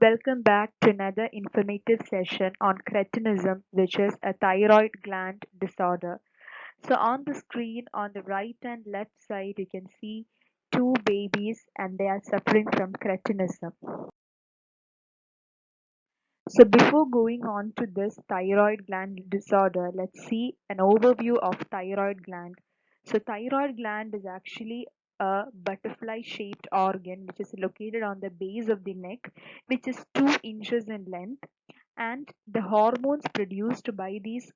Welcome back to another informative session on cretinism, which is a thyroid gland disorder. So, on the screen on the right and left side, you can see two babies and they are suffering from cretinism. So, before going on to this thyroid gland disorder, let's see an overview of thyroid gland. So, thyroid gland is actually a butterfly shaped organ which is located on the base of the neck, which is 2 inches in length, and the hormones produced by these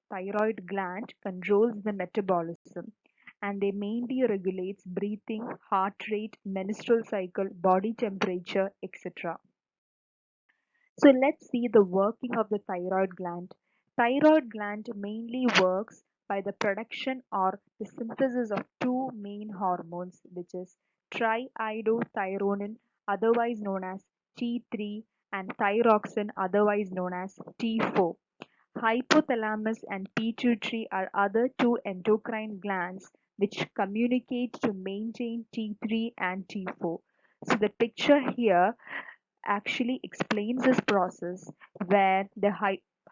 thyroid gland controls the metabolism, and they mainly regulates breathing, heart rate, menstrual cycle, body temperature, etc. So let's see the working of the thyroid gland. Thyroid gland mainly works by the production or the synthesis of two main hormones, which is triiodothyronine, otherwise known as T3, and thyroxine, otherwise known as T4. Hypothalamus and pituitary are other two endocrine glands which communicate to maintain T3 and T4. So the picture here actually explains this process where the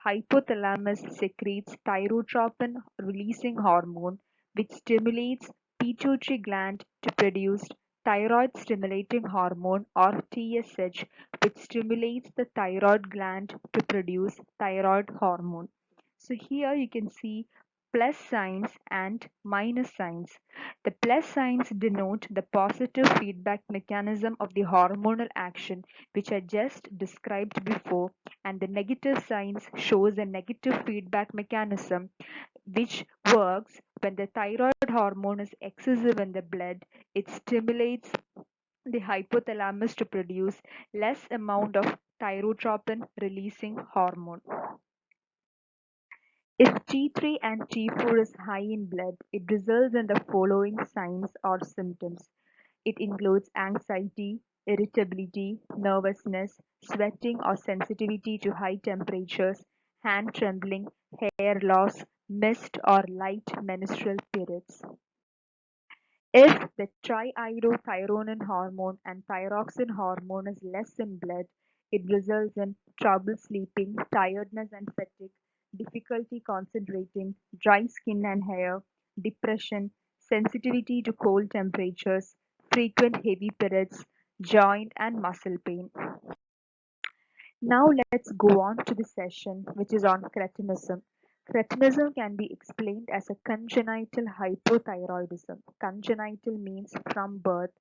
hypothalamus secretes thyrotropin releasing hormone which stimulates pituitary gland to produce thyroid stimulating hormone or TSH, which stimulates the thyroid gland to produce thyroid hormone. So here you can see plus signs and minus signs. The plus signs denote the positive feedback mechanism of the hormonal action which I just described before, and the negative signs shows a negative feedback mechanism which works when the thyroid hormone is excessive in the blood. It stimulates the hypothalamus to produce less amount of thyrotropin releasing hormone. If T3 and T4 is high in blood, it results in the following signs or symptoms. It includes anxiety, irritability, nervousness, sweating or sensitivity to high temperatures, hand trembling, hair loss, missed or light menstrual periods. If the triiodothyronine hormone and thyroxine hormone is less in blood, it results in trouble sleeping, tiredness and fatigue, difficulty concentrating, dry skin and hair, depression, sensitivity to cold temperatures, frequent heavy periods, joint and muscle pain. Now let's go on to the session which is on cretinism. Cretinism can be explained as a congenital hypothyroidism. Congenital means from birth.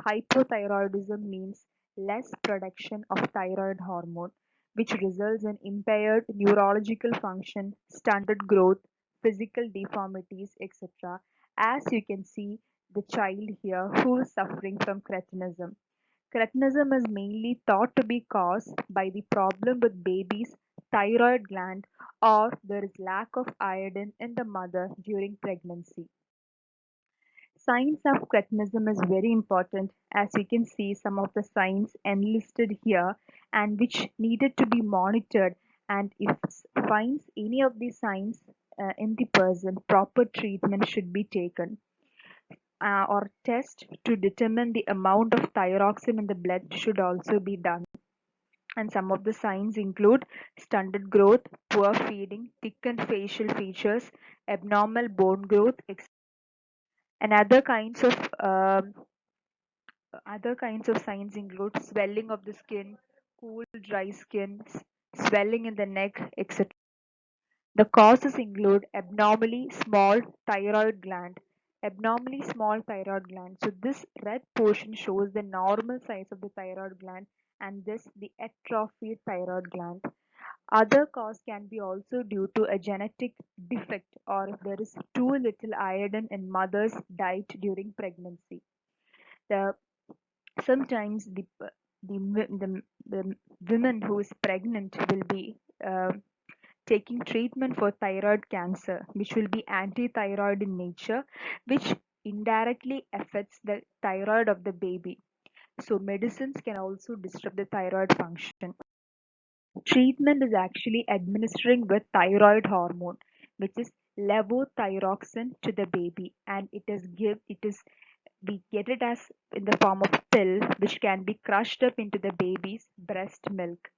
Hypothyroidism means less production of thyroid hormone, which results in impaired neurological function, stunted growth, physical deformities, etc. As you can see, the child here who is suffering from cretinism. Cretinism is mainly thought to be caused by the problem with baby's thyroid gland, or there is lack of iodine in the mother during pregnancy. Signs of cretinism is very important, as you can see some of the signs enlisted here and which needed to be monitored, and if finds any of these signs in the person, proper treatment should be taken, or test to determine the amount of thyroxine in the blood should also be done. And some of the signs include stunted growth, poor feeding, thickened facial features, abnormal bone growth, and other kinds of signs include swelling of the skin, cool, dry skin, swelling in the neck, etc. The causes include abnormally small thyroid gland. Abnormally small thyroid gland. So this red portion shows the normal size of the thyroid gland, and this the atrophied thyroid gland. Other cause can be also due to a genetic defect, or if there is too little iodine in mother's diet during pregnancy. The sometimes the women who is pregnant will be taking treatment for thyroid cancer, which will be anti-thyroid in nature, which indirectly affects the thyroid of the baby. So medicines can also disrupt the thyroid function. Treatment is actually administering with thyroid hormone, which is levothyroxine to the baby, and it is We get it as in the form of pill, which can be crushed up into the baby's breast milk.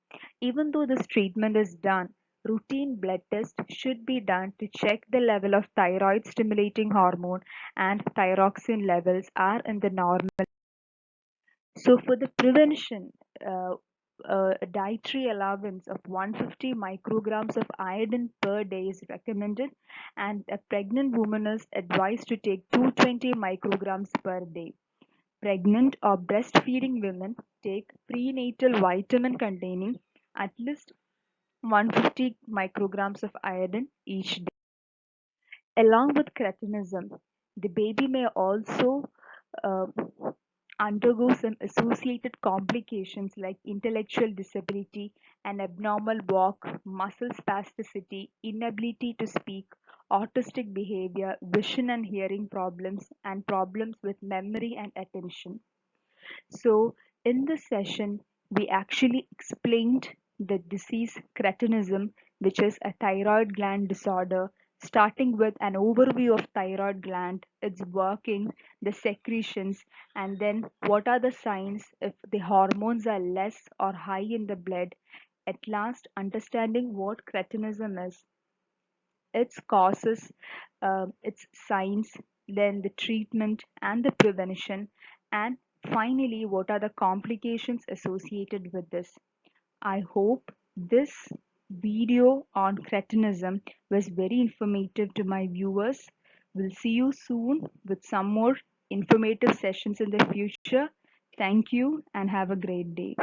Even though this treatment is done, routine blood tests should be done to check the level of thyroid stimulating hormone and thyroxine levels are in the normal. So for the prevention, uh, a dietary allowance of 150 micrograms of iodine per day is recommended, and a pregnant woman is advised to take 220 micrograms per day. Pregnant or breastfeeding women take prenatal vitamin containing at least 150 micrograms of iodine each day. Along with cretinism, the baby may also uh, undergo some associated complications like intellectual disability, an abnormal walk, muscle spasticity, inability to speak, autistic behavior, vision and hearing problems, and problems with memory and attention. So, in this session, we actually explained the disease cretinism, which is a thyroid gland disorder, starting with an overview of thyroid gland, its working, the secretions, and then what are the signs if the hormones are less or high in the blood. At last, understanding what cretinism is, its causes, its signs, then the treatment and the prevention, and finally, what are the complications associated with this. I hope this video on cretinism was very informative to my viewers. We'll see you soon with some more informative sessions in the future. Thank you and have a great day.